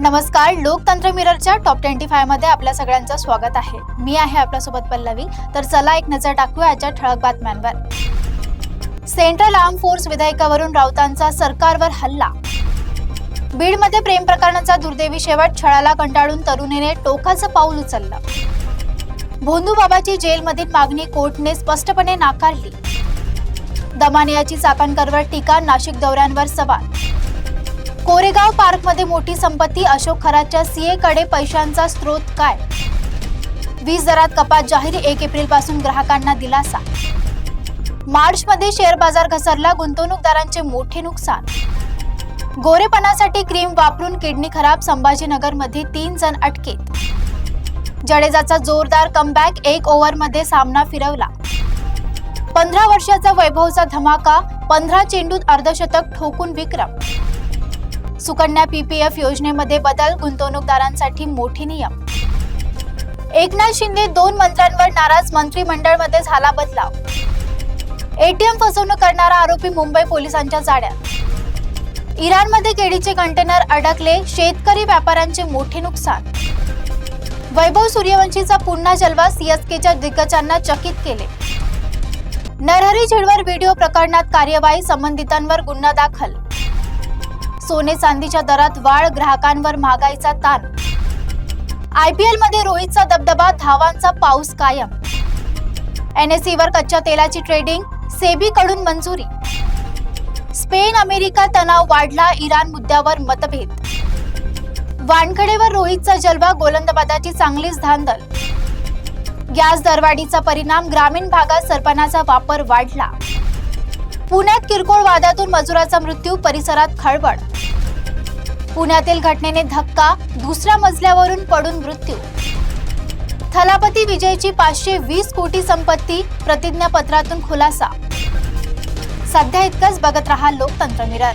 नमस्कार, लोकतंत्र मिररच्या टॉप 25 मध्ये आपल्या सगळ्यांचं स्वागत आहे। मी आहे आपल्यासोबत पल्लवी। तर चला एक नजर टाकूया आजच्या ठळक बातम्यांवर। सेंट्रल आर्म फोर्स विधायकावरून राऊतांचा सरकारवर हल्ला। बीडमध्ये प्रेम प्रकरणाचा दुर्दैवी शेवट, छळाला कंटाळून तरुणीने टोकाचं पाऊल उचललं। भोंदू बाबाची जेलमधील मागणी कोर्टाने स्पष्टपणे नाकारली। दमानियाची चाकणकरवर टीका, नाशिक दौऱ्यांवर सवाल। कोरेगाव पार्कमध्ये मोठी संपत्ती, अशोक खरातच्या सीए कडे पैशांचा स्रोत काय? वीज दरात कपात जाहीर, 1 एप्रिल पासून ग्राहकांना दिलासा। मार्चमध्ये शेअर बाजार घसरला, गुंतवणूकदारांचे मोठे नुकसान। गोरेपणासाठी क्रीम वापरून किडनी खराब, संभाजीनगरमध्ये 3 जण अटकेत। जडेजाचा जोरदार कमबॅक, 1 ओव्हरमध्ये सामना फिरवला। 15 वर्षाचा वैभवचा धमाका, 15 चेंडूत अर्धशतक ठोकून विक्रम। सुकन्या पीपीएफ योजनेमध्ये बदल, गुंतवणूकदारांसाठी मोठे नियम। एकनाथ शिंदे 2 मंत्र्यांवर नाराज, मंत्रिमंडळमध्ये झाला बदलाव। एटीएम फसवणूक करणारा आरोपी मुंबई पोलिसांच्या जाळ्यात। इराणमध्ये केळीचे कंटेनर अडकले, शेतकरी व्यापाऱ्यांचे मोठे नुकसान। वैभव सूर्यवंशीचा पुन्हा जलवा, सीएसकेच्या दिग्गजांना चकित केले। नरहरी झिडवर व्हिडिओ प्रकरणात कार्यवाही, संबंधितांवर गुन्हा दाखल। सोने चांदीच्या दरात वाढ, ग्राहकांवर महागाईचा ताण। आयपीएल मध्ये रोहितचा दबदबा, धावांचा पाऊस कायम। एनएसईवर कच्च्या तेलाची ट्रेडिंग, सेबी कडून मंजुरी। स्पेन अमेरिका तणाव वाढला, इराण मुद्द्यावर मतभेद। वानखेडेवर रोहितचा जलवा, गोलंदाबाजाची चांगलीच धांदल। गॅस दरवाढीचा परिणाम, ग्रामीण भागात सरपणाचा वापर वाढला। पुण्यात किरकोळ वादातून मजुराचा मृत्यू, परिसरात खळबळ। पुण्यातील घटनेने धक्का, दुसऱ्या मजल्यावरून पडून मृत्यू। थलापती विजयची 520 कोटी संपत्ती, प्रतिज्ञापत्रातून खुलासा। सध्या इतकंच, बघत रहा लोकतंत्र मिरर।